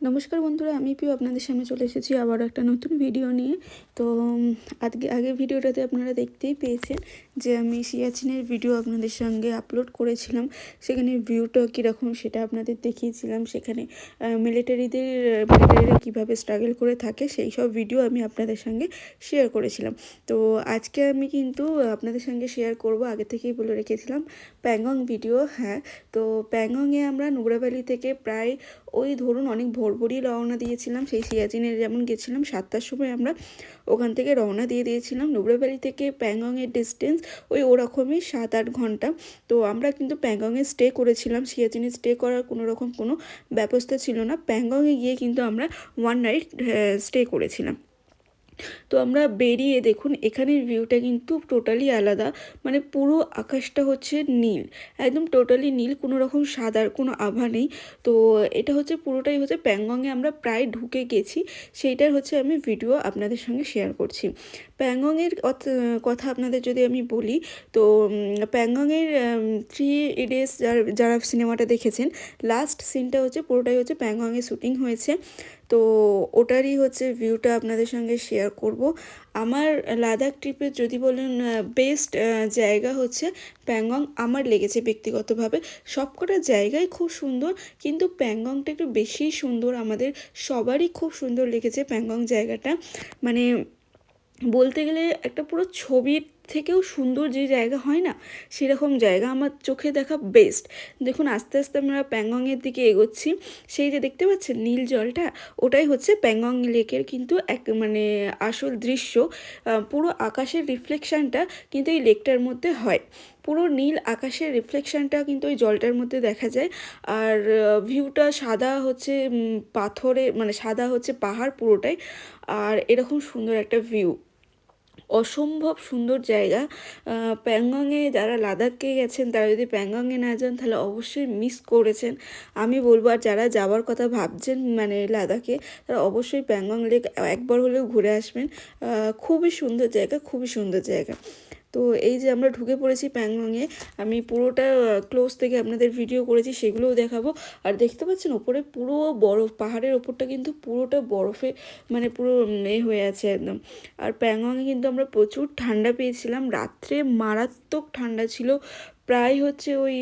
নমস্কার বন্ধুরা, আমি পিউ আপনাদের সামনে চলে এসেছি আবার একটা নতুন ভিডিও নিয়ে। তো আগের ভিডিওটাতে আপনারা দেখতেই পেয়েছেন যে আমি সিয়াচিনের ভিডিও আপনাদের সঙ্গে আপলোড করেছিলাম। সেখানে ভিউটা কীরকম সেটা আপনাদের দেখিয়েছিলাম। সেখানে মিলিটারিরা কীভাবে স্ট্রাগল করে থাকে সেই সব ভিডিও আমি আপনাদের সঙ্গে শেয়ার করেছিলাম। তো আজকে আমি কিন্তু আপনাদের সঙ্গে শেয়ার করব, আগে থেকেই বলে রেখেছিলাম, প্যাংগং ভিডিও। হ্যাঁ, তো প্যাংগংয়ে আমরা নুব্রা ভ্যালি থেকে প্রায় ওই ধরুন অনেক ভোরই রওনা দিয়েছিলাম। সেই সিয়াচিনে যেমন গেছিলাম 7টার সময় আমরা ওখান থেকে রওনা দিয়েছিলাম। নুব্রা ভ্যালি থেকে প্যাংগংয়ের ডিস্টেন্স ওরকমই 7-8 ঘন্টা। তো আমরা কিন্তু প্যাংগংয়ে স্টে করেছিলাম। সিয়াচিনে স্টে করার কোনো ব্যবস্থা ছিল না। প্যাংগংয়ে গিয়ে কিন্তু আমরা 1 নাইট স্টে করেছিলাম। তো আমরা বেরিয়ে দেখুন এখানের ভিউটা কিন্তু টোটালি আলাদা। মানে পুরো আকাশটা হচ্ছে নীল, একদম টোটালি নীল, কোনো রকম সাদার কোনো আভা নেই। তো এটা হচ্ছে পুরোটাই হচ্ছে প্যাংগংয়ে আমরা প্রায় ঢুকে গেছি, সেইটার হচ্ছে আমি ভিডিও আপনাদের সঙ্গে শেয়ার করছি। প্যাংগংয়ের কথা আপনাদের যদি আমি বলি, তো প্যাংগংয়ের 3 ইডিয়টস যারা সিনেমাটা দেখেছেন, লাস্ট সিনটা হচ্ছে পুরোটাই হচ্ছে প্যাংগংয়ে শ্যুটিং হয়েছে। তো ওটারই হচ্ছে ভিউটা আপনাদের সঙ্গে শেয়ার করব। আমার লাদাখ ট্রিপের যদি বলেন বেস্ট জায়গা হচ্ছে প্যাংগং আমার লেগেছে ব্যক্তিগতভাবে। সবকটা জায়গায় খুব সুন্দর, কিন্তু প্যাংগংটা একটু বেশিই সুন্দর। আমাদের সবারই খুব সুন্দর লেগেছে প্যাংগং জায়গাটা। মানে বলতে গেলে একটা পুরো ছবির থেকেও সুন্দর যে জায়গা হয় না, সেরকম জায়গা আমার চোখে দেখা বেস্ট। দেখুন আস্তে আস্তে আমরা প্যাংগংয়ের দিকে এগোচ্ছি। সেই যে দেখতে পাচ্ছেন নীল জলটা, ওটাই হচ্ছে প্যাংগং লেকের কিন্তু এক আসল দৃশ্য। পুরো আকাশের রিফ্লেকশানটা কিন্তু এই লেকটার মধ্যে হয়। পুরো নীল আকাশের রিফ্লেকশানটা কিন্তু ওই জলটার মধ্যে দেখা যায়। আর ভিউটা সাদা হচ্ছে পাথরে, মানে সাদা হচ্ছে পাহাড় পুরোটাই। আর এরকম সুন্দর একটা ভিউ, অসম্ভব সুন্দর জায়গা। প্যাংগংয়ে যারা লাদাখে গেছেন তারা যদি প্যাংগংয়ে না যান তাহলে অবশ্যই মিস করেছেন আমি বলবো। আর যারা যাওয়ার কথা ভাবছেন মানে লাদাখে, তারা অবশ্যই প্যাংগং লেক একবার হলেও ঘুরে আসবেন। খুবই সুন্দর জায়গা, খুবই সুন্দর জায়গা। তো এই যে আমরা ঢুকে পড়েছি প্যাংগংয়ে, আমি পুরোটা ক্লোজ থেকে আপনাদের ভিডিও করেছি, সেগুলোও দেখাবো। আর দেখতে পাচ্ছেন ওপরে পুরো বরফ, পাহাড়ের ওপরটা কিন্তু পুরোটা বরফে মানে পুরো হয়ে আছে একদম। আর প্যাংগংয়ে কিন্তু আমরা প্রচুর ঠান্ডা পেয়েছিলাম, রাত্রে মারাত্মক ঠান্ডা ছিল। প্রায় হচ্ছে ওই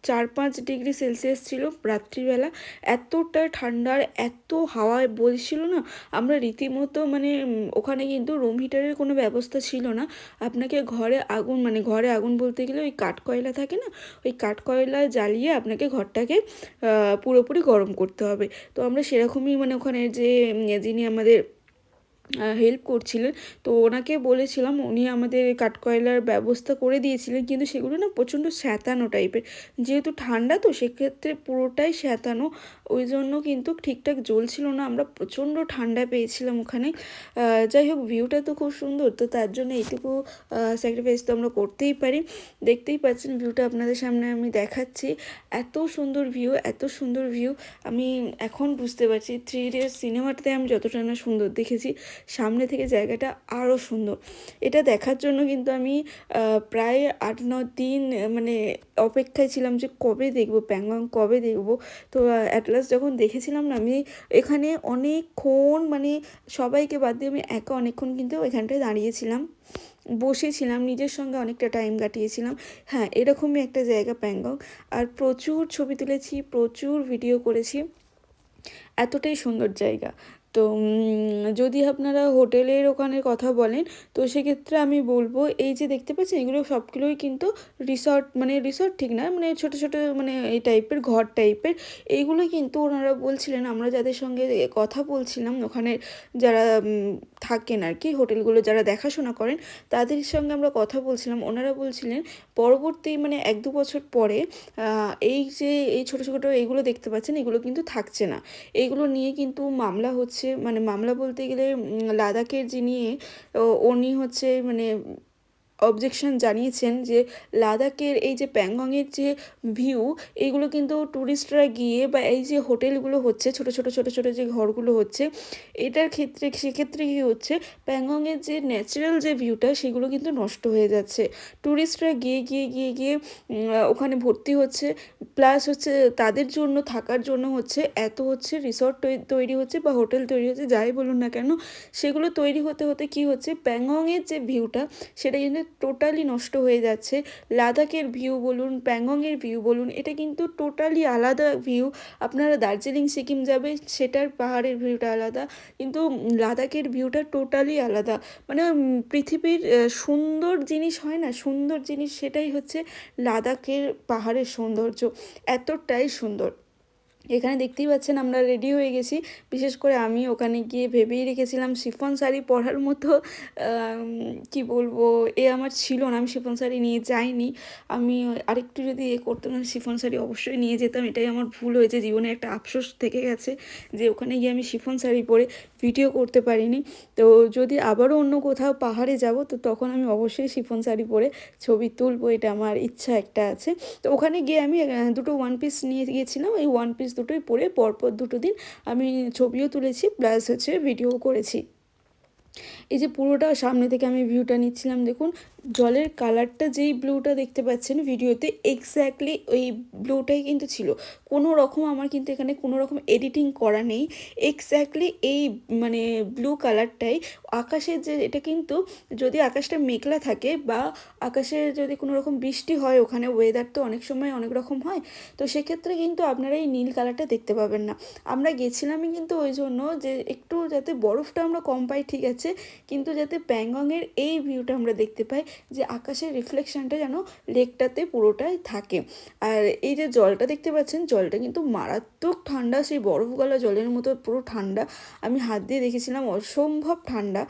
4-5 ডিগ্রি সেলসিয়াস ছিল রাত্রিবেলা। এতটা ঠান্ডার, এত হাওয়ায় বলছিল না, আমরা রীতিমতো মানে ওখানে কিন্তু রুম হিটারের কোনো ব্যবস্থা ছিল না। আপনাকে ঘরে আগুন বলতে গেলে ওই কাঠকয়লা থাকে না, ওই কাঠকয়লা জ্বালিয়ে আপনাকে ঘরটাকে পুরোপুরি গরম করতে হবে। তো আমরা সেরকমই মানে ওখানে যে যিনি আমাদের হেল্প করছিলেন, তো ওনাকে বলেছিলাম, উনি আমাদের কাঠকয়লার ব্যবস্থা করে দিয়েছিলেন। কিন্তু সেগুলো না প্রচণ্ড স্যাঁতানো টাইপের, যেহেতু ঠান্ডা তো সেক্ষেত্রে পুরোটাই স্যাঁতানো, ওই জন্য কিন্তু ঠিকঠাক জ্বলছিল না। আমরা প্রচণ্ড ঠান্ডা পেয়েছিলাম ওখানে। যাই হোক, ভিউটা তো খুব সুন্দর, তো তার জন্য এইটুকু স্যাক্রিফাইস তো আমরা করতেই পারি। দেখতেই পাচ্ছেন ভিউটা আপনাদের সামনে আমি দেখাচ্ছি। এত সুন্দর ভিউ, এত সুন্দর ভিউ। আমি এখন বুঝতে পারছি 3 ইডিয়টস সিনেমাটাতে আমি যতটা না সুন্দর দেখেছি, সামনে থেকে জায়গাটা আরও সুন্দর। এটা দেখার জন্য কিন্তু আমি প্রায় 8-9 দিন মানে অপেক্ষায় ছিলাম যে কবে দেখব প্যাংগং, কবে দেখব। তো অ্যাট লাস্ট যখন দেখেছিলাম না, আমি এখানে অনেকক্ষণ, মানে সবাইকে বাদ দিয়ে আমি একা অনেকক্ষণ কিন্তু এখানটায় দাঁড়িয়েছিলাম, বসেছিলাম, নিজের সঙ্গে অনেকটা টাইম কাটিয়েছিলাম। হ্যাঁ, এরকমই একটা জায়গা প্যাংগং। আর প্রচুর ছবি তুলেছি, প্রচুর ভিডিও করেছি, এতটাই সুন্দর জায়গা। তো যদি আপনারা হোটেলের ওখানে কথা বলেন, তো সেক্ষেত্রে আমি বলবো এই যে দেখতে পাচ্ছেন এগুলো সবগুলোই কিন্তু রিসর্ট, মানে রিসর্ট ঠিক না, মানে ছোটো ছোটো মানে এই টাইপের ঘর টাইপের। এইগুলো কিন্তু ওনারা বলছিলেন, আমরা যাদের সঙ্গে কথা বলছিলাম ওখানে যারা থাকেন আর কি, হোটেলগুলো যারা দেখাশোনা করেন, তাদের সঙ্গে আমরা কথা বলছিলাম। ওনারা বলছিলেন পরবর্তী মানে 1-2 বছর পরে এই যে এই ছোটো ছোটো এইগুলো দেখতে পাচ্ছেন, এগুলো কিন্তু থাকছে না। এইগুলো নিয়ে কিন্তু মামলা হচ্ছে, মানে মামলা বলতে গেলে লাদাখের যিনি উনি হচ্ছে মানে অবজেকশন জানিয়েছেন যে লাদাখের এই যে প্যাংগংয়ের যে ভিউ, এইগুলো কিন্তু ট্যুরিস্টরা গিয়ে বা এই যে হোটেলগুলো হচ্ছে ছোটো ছোটো ছোটো ছোটো যে ঘরগুলো হচ্ছে, এটার ক্ষেত্রে সেক্ষেত্রে কী হচ্ছে, প্যাংগংয়ের যে ন্যাচারাল যে ভিউটা সেগুলো কিন্তু নষ্ট হয়ে যাচ্ছে। ট্যুরিস্টরা গিয়ে গিয়ে গিয়ে গিয়ে ওখানে ভর্তি হচ্ছে, প্লাস হচ্ছে তাদের জন্য থাকার জন্য হচ্ছে এত হচ্ছে রিসর্ট তৈরি হচ্ছে বা হোটেল তৈরি হচ্ছে, যাই বলুন না কেন, সেগুলো তৈরি হতে হতে কী হচ্ছে, প্যাংগংয়ের যে ভিউটা সেটা কিন্তু টোটালি নষ্ট হয়ে যাচ্ছে। লাদাখের ভিউ বলুন, প্যাংগংয়ের ভিউ বলুন, এটা কিন্তু টোটালি আলাদা ভিউ। আপনারা দার্জিলিং সিকিম যাবে, সেটার পাহাড়ের ভিউটা আলাদা, কিন্তু লাদাখের ভিউটা টোটালি আলাদা। মানে পৃথিবীর সুন্দর জিনিস হয় না, সুন্দর জিনিস, সেটাই হচ্ছে লাদাখের পাহাড়ের সৌন্দর্য, এতটাই সুন্দর। এখানে দেখতেই পাচ্ছেন আমরা রেডি হয়ে গেছি। বিশেষ করে আমি ওখানে গিয়ে ভেবেই রেখেছিলাম শিফন শাড়ি পরার মতো কি বলবো, আমার ছিল না, আমি শিফন শাড়ি নিয়ে যাইনি। আমি আরেকটু যদি করতাম, শিফন শাড়ি অবশ্যই নিয়ে যেতাম, এটাই আমার ভুল হয়েছে, জীবনে একটা আফসোস থেকে গেছে যে ওখানে গিয়ে আমি শিফন শাড়ি পরে ভিডিও করতে পারিনি। তো যদি আবারও অন্য কোথাও পাহাড়ে যাব, তো তখন আমি অবশ্যই শিফন শাড়ি পরে ছবি তুলবো, এটা আমার ইচ্ছা একটা আছে। তো ওখানে গিয়ে আমি দুটো ওয়ান পিস নিয়ে গিয়েছিলাম, এই ওয়ান পিস দুটোই পরে পরপর দুটো দিন আমি ছবিও তুলেছি, প্লাস হচ্ছে ভিডিও করেছি। এই যে পুরোটা সামনে থেকে আমি ভিউটা নিচ্ছিলাম, দেখুন জলের কালারটা যেই ব্লুটা দেখতে পাচ্ছেন ভিডিওতে, এক্স্যাক্টলি ওই ব্লুটাই কিন্তু ছিল। কোনো রকম আমার কিন্তু এখানে কোনো রকম এডিটিং করা নেই, এক্স্যাক্টলি এই মানে ব্লু কালারটাই। আকাশের যে এটা কিন্তু, যদি আকাশটা মেঘলা থাকে বা আকাশে যদি কোনো রকম বৃষ্টি হয়, ওখানে ওয়েদার তো অনেক সময় অনেক রকম হয়, তো সেক্ষেত্রে কিন্তু আপনারা এই নীল কালারটা দেখতে পাবেন না। আমরা গেছিলামই কিন্তু ওই জন্য যে একটু যাতে বরফটা আমরা কম পাই, ঠিক আছে, কিন্তু যাতে প্যাংগংয়ের এই ভিউটা আমরা দেখতে পাই, যে আকাশের রিফ্লেকশানটা যেন লেকটাতে পুরোটাই থাকে। আর এই যে জলটা দেখতে পাচ্ছেন, জলটা কিন্তু মারাত্মক ঠান্ডা, সেই বরফ গলা জলের মতো পুরো ঠান্ডা। আমি হাত দিয়ে দেখেছিলাম, অসম্ভব ঠান্ডা।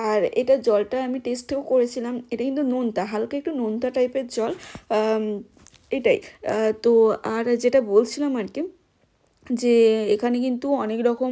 আর এটা জলটা আমি টেস্টও করেছিলাম, এটা কিন্তু নোনতা, হালকা একটু নোনতা টাইপের জল, এটাই। তো আর যেটা বলছিলাম আর কি, যে এখানে কিন্তু অনেক রকম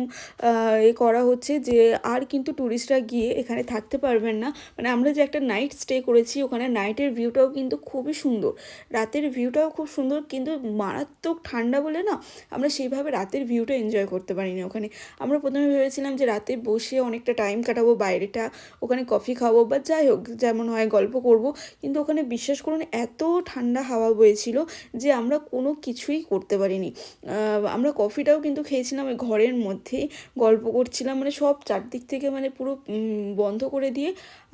করা হচ্ছে, যে আর কিন্তু ট্যুরিস্টরা গিয়ে এখানে থাকতে পারবেন না। মানে আমরা যে একটা নাইট স্টে করেছি, ওখানে নাইটের ভিউটাও কিন্তু খুবই সুন্দর, রাতের ভিউটাও খুব সুন্দর, কিন্তু মারাত্মক ঠান্ডা বলে না আমরা সেইভাবে রাতের ভিউটা এনজয় করতে পারিনি ওখানে। আমরা প্রথমে ভেবেছিলাম যে রাতে বসে অনেকটা টাইম কাটাবো বাইরেটা, ওখানে কফি খাবো বা যাই হোক যেমন হয় গল্প করব, কিন্তু ওখানে বিশ্বাস করুন এত ঠান্ডা হাওয়া বইছিল যে আমরা কোনো কিছুই করতে পারিনি। আমরা কফিটাও কিন্তু খেয়েছিলাম ওই ঘরের মধ্যেই, গল্প করছিলাম, মানে সব চারদিক থেকে মানে পুরো বন্ধ করে দিয়ে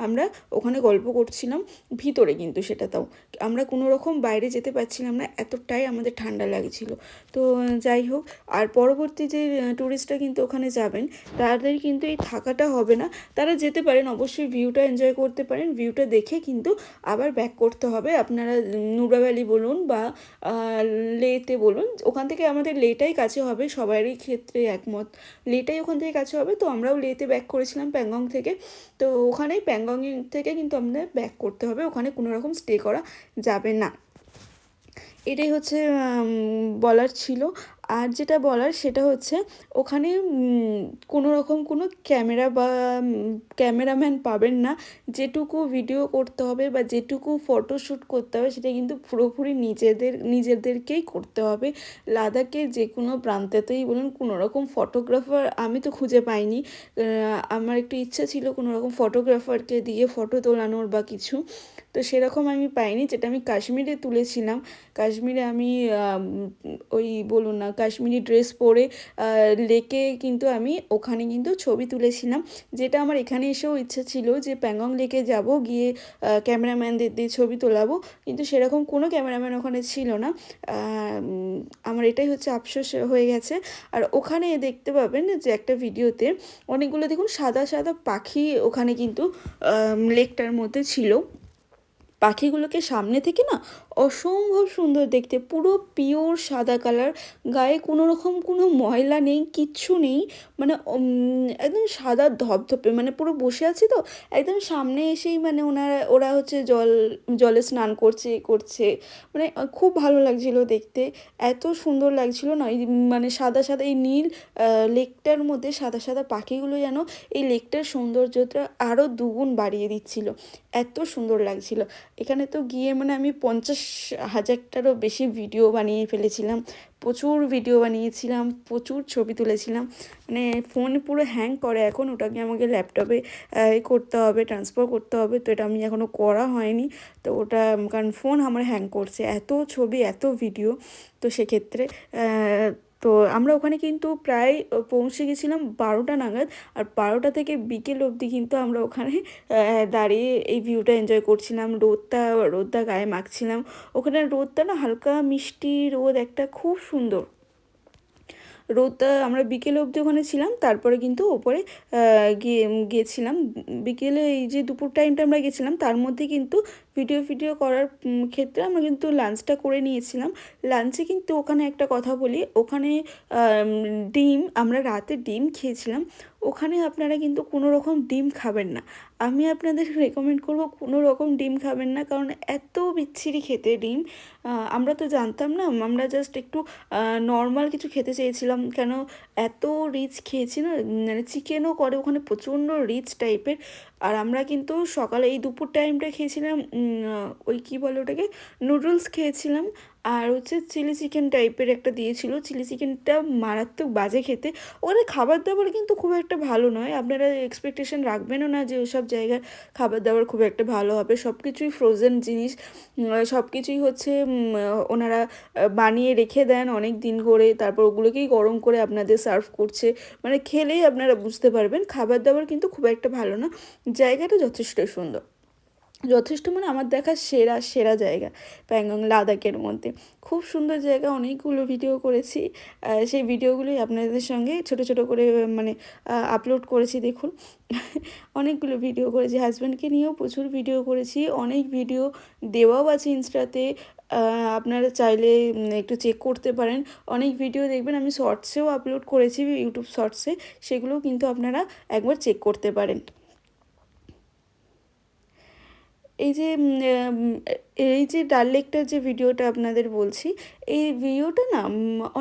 আমরা ওখানে গল্প করছিলাম ভিতরে, কিন্তু সেটাতেও আমরা কোনো রকম বাইরে যেতে পারছিলাম না, এতটাই আমাদের ঠান্ডা লাগছিল। তো যাই হোক, আর পরবর্তী যে ট্যুরিস্টরা কিন্তু ওখানে যাবেন, তাদের কিন্তু এই থাকাটা হবে না, তারা যেতে পারেন অবশ্যই, ভিউটা এনজয় করতে পারেন, ভিউটা দেখে কিন্তু আবার ব্যাক করতে হবে। আপনারা নুব্রা ভ্যালি বলুন বা লেতে বলুন, ওখান থেকে আমাদের লেটাই কাছে হবে, সবারই ক্ষেত্রে একমত, লেটাই ওখান থেকে কাছে হবে। তো আমরাও লেতে ব্যাক করেছিলাম প্যাংগং থেকে, তো ওখানেই প্যাংগং থেকে কিন্তু আমাদের ব্যাক করতে হবে, ওখানে কোনো রকম স্টে করা যাবে না। এটাই হচ্ছে বলার ছিল। আর যেটা বলার সেটা হচ্ছে, ওখানে কোনো রকম কোনো ক্যামেরা বা ক্যামেরাম্যান পাবেন না, যেটুকু ভিডিও করতে হবে বা যেটুকু ফটোশ্যুট করতে হবে সেটা কিন্তু পুরোপুরি নিজেদেরকেই করতে হবে। লাদাখের যে কোনো প্রান্তেতেই বলুন, কোনো রকম ফটোগ্রাফার আমি তো খুঁজে পাইনি। আমার একটু ইচ্ছা ছিল কোনো রকম ফটোগ্রাফারকে দিয়ে ফটো তোলানোর বা কিছু, তো সেরকম আমি পাইনি। যেটা আমি কাশ্মীরে তুলেছিলাম, কাশ্মীরে আমি ওই বলুন না কাশ্মীরি ড্রেস পরে লেকে কিন্তু আমি ওখানে কিন্তু ছবি তুলেছিলাম। যেটা আমার এখানে এসেও ইচ্ছা ছিল যে প্যাংগং লেকে যাব, গিয়ে ক্যামেরাম্যানদের দিয়ে ছবি তোলাবো, কিন্তু সেরকম কোনো ক্যামেরাম্যান ওখানে ছিল না। আমার এটাই হচ্ছে আফসোস হয়ে গেছে। আর ওখানে দেখতে পাবেন যে একটা ভিডিওতে অনেকগুলো দেখুন সাদা সাদা পাখি ওখানে কিন্তু লেকটার মধ্যে ছিল। পাখিগুলোকে সামনে থেকে না অসম্ভব সুন্দর দেখতে, পুরো পিওর সাদা কালার, গায়ে কোনো রকম কোনো ময়লা নেই, কিচ্ছু নেই, মানে একদম সাদা ধপধপে, মানে পুরো বসে আছি তো একদম সামনে এসেই মানে ওরা হচ্ছে জলে স্নান করছে, মানে খুব ভালো লাগছিল দেখতে, এত সুন্দর লাগছিল না, মানে সাদা সাদা এই নীল লেকটার মধ্যে সাদা সাদা পাখিগুলো যেন এই লেকটার সৌন্দর্যটা আরও দুগুণ বাড়িয়ে দিচ্ছিল, এত সুন্দর লাগছিল। এখানে তো গিয়ে মানে আমি 50,000টারও বেশি ভিডিও বানিয়ে ফেলেছিলাম, প্রচুর ভিডিও বানিয়েছিলাম, প্রচুর ছবি তুলেছিলাম, মানে ফোন পুরো হ্যাং করে এখন, ওটাকে আমাকে ল্যাপটপে করতে হবে, ট্রান্সফার করতে হবে, তো এটা আমি এখনও করা হয়নি। তো ওটা কারণ ফোন আমার হ্যাং করছে, এত ছবি এত ভিডিও, তো সেক্ষেত্রে তো আমরা ওখানে কিন্তু প্রায় পৌঁছে গেছিলাম 12টা নাগাদ, আর 12টা থেকে বিকেল অবধি কিন্তু আমরা ওখানে দাঁড়িয়ে এই ভিউটা এনজয় করছিলাম, রোদটা গায়ে মাখছিলাম, ওখানে রোদটা না হালকা মিষ্টি রোদ একটা, খুব সুন্দর রোদটা, আমরা বিকেলে অবধি ওখানে ছিলাম, তারপরে কিন্তু ওপরে গিয়েছিলাম বিকেলে, এই যে দুপুর টাইমটা আমরা গেছিলাম তার মধ্যে কিন্তু ভিডিও করার ক্ষেত্রে আমরা কিন্তু লাঞ্চটা করে নিয়েছিলাম। লাঞ্চে কিন্তু ওখানে একটা কথা বলি, ওখানে ডিম, আমরা রাতে ডিম খেয়েছিলাম, ওখানে আপনারা কিন্তু কোনো রকম ডিম খাবেন না, আমি আপনাদের রেকমেন্ড করব কোনো রকম ডিম খাবেন না, কারণ এত বিচ্ছিরি খেতে ডিম, আমরা তো জানতাম না, আমরা জাস্ট একটু নর্মাল কিছু খেতে চেয়েছিলাম, কেন এত রিচ খেয়েছি না, মানে চিকেনও করে ওখানে প্রচণ্ড রিচ টাইপের, আর আমরা কিন্তু সকালে এই দুপুর টাইমটা খেয়েছিলাম ওই কী বলে ওটাকে, নুডলস খেয়েছিলাম, আর হচ্ছে চিলি চিকেন টাইপের একটা দিয়েছিল, চিলি চিকেনটা মারাত্মক বাজে খেতে, ওখানে খাবার দাবার কিন্তু খুব একটা ভালো নয়, আপনারা এক্সপেকটেশন রাখবেনও না যে ওসব জায়গার খাবার দাবার খুব একটা ভালো হবে, সব কিছুই ফ্রোজেন জিনিস, সব কিছুই হচ্ছে ওনারা বানিয়ে রেখে দেন অনেক দিন করে, তারপর ওগুলোকেই গরম করে আপনাদের সার্ভ করছে, মানে খেলেই আপনারা বুঝতে পারবেন, খাবার দাবার কিন্তু খুব একটা ভালো না, জায়গাটা যথেষ্ট সুন্দর, যথেষ্ট মানে আমার দেখা সেরা সেরা জায়গা প্যাংগং লাদাখের মধ্যে, খুব সুন্দর জায়গা, অনেকগুলো ভিডিও করেছি, সেই ভিডিওগুলোই আপনাদের সঙ্গে ছোট ছোট করে মানে আপলোড করেছি, দেখুন অনেকগুলো ভিডিও করেছি, হাজব্যান্ডকে নিয়েও প্রচুর ভিডিও করেছি, অনেক ভিডিও দেওয়াও আছে ইনস্টাতে, আপনারা চাইলে একটু চেক করতে পারেন, অনেক ভিডিও দেখবেন আমি শর্টসেও আপলোড করেছি, ইউটিউব শর্টসে, সেগুলোও কিন্তু আপনারা একবার চেক করতে পারেন। এই যে এই যে ডাল লেকটার যে ভিডিওটা আপনাদের বলছি, এই ভিডিওটা না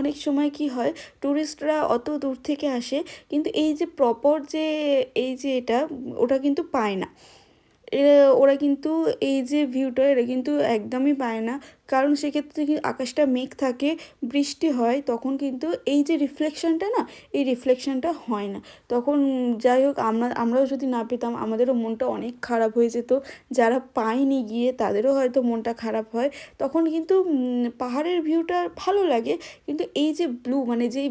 অনেক সময় কি হয়, টুরিস্টরা অত দূর থেকে আসে কিন্তু এই যে প্রপার যে এই যে এটা ওটা কিন্তু পায় না, ওরা কিন্তু এই যে ভিউটা এটা কিন্তু একদমই পায় না, কারণ সেক্ষেত্রে কি আকাশটা মেঘ থাকে, বৃষ্টি হয়, তখন কিন্তু এই যে রিফ্লেকশনটা না, এই রিফ্লেকশনটা হয় না, তখন যাই হোক আমরাও যদি না পেতাম আমাদেরও মনটা অনেক খারাপ হয়ে যেত, যারা পায়নি গিয়ে তাদেরও হয়তো মনটা খারাপ হয়, তখন কিন্তু পাহাড়ের ভিউটা ভালো লাগে, কিন্তু এই যে ব্লু মানে যেই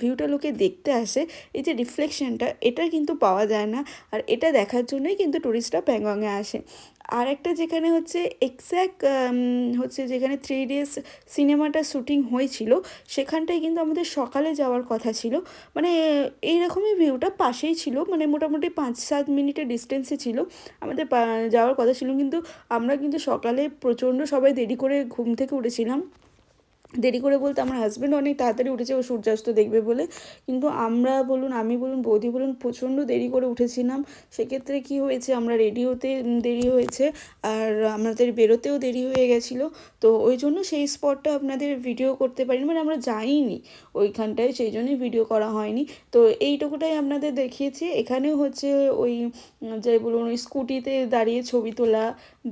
ভিউটা লোকে দেখতে আসে, এই যে রিফ্লেকশনটা এটা কিন্তু পাওয়া যায় না, আর এটা দেখার জন্যই কিন্তু টুরিস্টরা প্যাংগংয়ে আসে। আর একটা যেখানে হচ্ছে এক্স্যাক্ট হচ্ছে যেখানে 3 days সিনেমাটা শ্যুটিং হয়েছিল, সেখানটায় কিন্তু আমাদের সকালে যাওয়ার কথা ছিল, মানে এইরকমই ভিউটা পাশেই ছিল, মানে মোটামুটি 5-7 মিনিটের ডিস্টেন্সে ছিল, আমাদের যাওয়ার কথা ছিল, কিন্তু আমরা কিন্তু সকালে প্রচণ্ড সবাই দেরি করে ঘুম থেকে উঠেছিলাম, দেরি করে বলতে আমার হাজব্যান্ড অনেক তাড়াতাড়ি উঠেছে ও সূর্যাস্ত দেখবে বলে, কিন্তু আমরা বলুন, আমি বলুন, বৌদি বলুন, প্রচণ্ড দেরি করে উঠেছিলাম, সেক্ষেত্রে কি হয়েছে, আমরা রেডি হতে দেরি হয়েছে, আর আমাদের বেরোতেও দেরি হয়ে গেছিলো, তো ওই জন্য সেই স্পটটা আপনাদের ভিডিও করতে পারিনি, মানে আমরা যাইনি ওইখানটায়, সেই জন্যই ভিডিও করা হয়নি, তো এইটুকুটাই আপনাদের দেখিয়েছি। এখানেও হচ্ছে ওই যাই বলুন ওই স্কুটিতে দাঁড়িয়ে ছবি তোলা,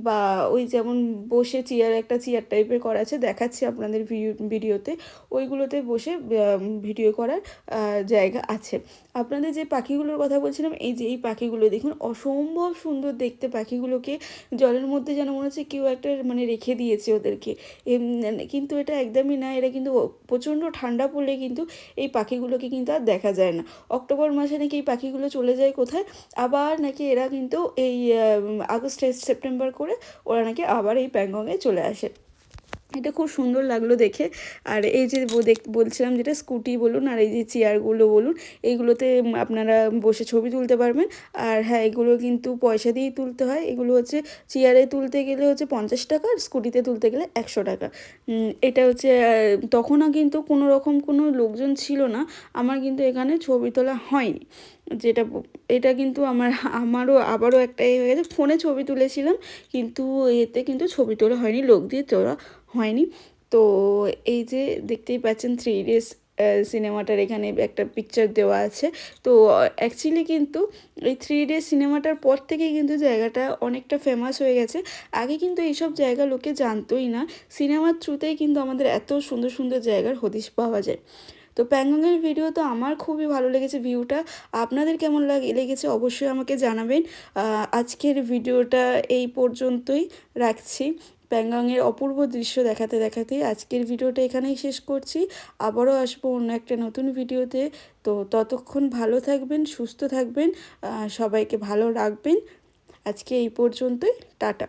বা ওই যেমন বসে একটা চেয়ার টাইপের করা আছে, দেখাচ্ছি আপনাদের ভিডিওতে, ওইগুলোতে বসে ভিডিও করার জায়গা আছে। আপনাদের যে পাখিগুলোর কথা বলছিলাম, এই যে এই পাখিগুলো দেখুন, অসম্ভব সুন্দর দেখতে পাখিগুলোকে, জলের মধ্যে যেন মনে হচ্ছে কেউ একটা মানে রেখে দিয়েছে ওদেরকে, কিন্তু এটা একদমই না, এরা কিন্তু প্রচণ্ড ঠান্ডা পড়লে কিন্তু এই পাখিগুলোকে কিন্তু আর দেখা যায় না, অক্টোবর মাসে নাকি এই পাখিগুলো চলে যায় কোথায়, আবার নাকি এরা কিন্তু এই আগস্ট সেপ্টেম্বর করে ওরা নাকি আবার এই প্যাংগংয়ে চলে আসে। এটা খুব সুন্দর লাগলো দেখে। আর এই যে বলছিলাম যেটা স্কুটি বলুন আর এই যে চেয়ারগুলো বলুন, এইগুলোতে আপনারা বসে ছবি তুলতে পারবেন। আর হ্যাঁ, এগুলো কিন্তু পয়সা দিয়েই তুলতে হয়। এগুলো হচ্ছে চেয়ারে তুলতে গেলে হচ্ছে 50 টাকা, আর স্কুটিতে তুলতে গেলে 100 টাকা। এটা হচ্ছে তখনও কিন্তু কোনো রকম কোনো লোকজন ছিল না, আমার কিন্তু এখানে ছবি তোলা হয়নি। যেটা এটা কিন্তু আমারও আবারও একটা হয়ে গেছে, ফোনে ছবি তুলেছিলাম কিন্তু এতে কিন্তু ছবি তোলা হয়নি, লোক দিয়ে তোলা হয়নি। তো এই যে দেখতেই পাচ্ছেন 3 ডেজ সিনেমাটার এখানে একটা পিকচার দেওয়া আছে। তো অ্যাকচুয়ালি কিন্তু এই 3 ডেজ সিনেমাটার পর থেকেই কিন্তু জায়গাটা অনেকটা ফেমাস হয়ে গেছে। আগে কিন্তু এইসব জায়গা লোকে জানতোই না, সিনেমার থ্রুতেই কিন্তু আমাদের এত সুন্দর সুন্দর জায়গার হদিশ পাওয়া যায়। তো প্যাংগংয়ের ভিডিও তো আমার খুবই ভালো লেগেছে ভিউটা। আপনাদের কেমন লেগেছে অবশ্যই আমাকে জানাবেন। আজকের ভিডিওটা এই পর্যন্তই রাখছি। প্যাংগংয়ের অপূর্ব দৃশ্য দেখাতে দেখাতেই আজকের ভিডিওটা এখানেই শেষ করছি। আবারও আসবো অন্য একটা নতুন ভিডিওতে। তো ততক্ষণ ভালো থাকবেন, সুস্থ থাকবেন, সবাইকে ভালো রাখবেন। আজকে এই পর্যন্তই, টাটা।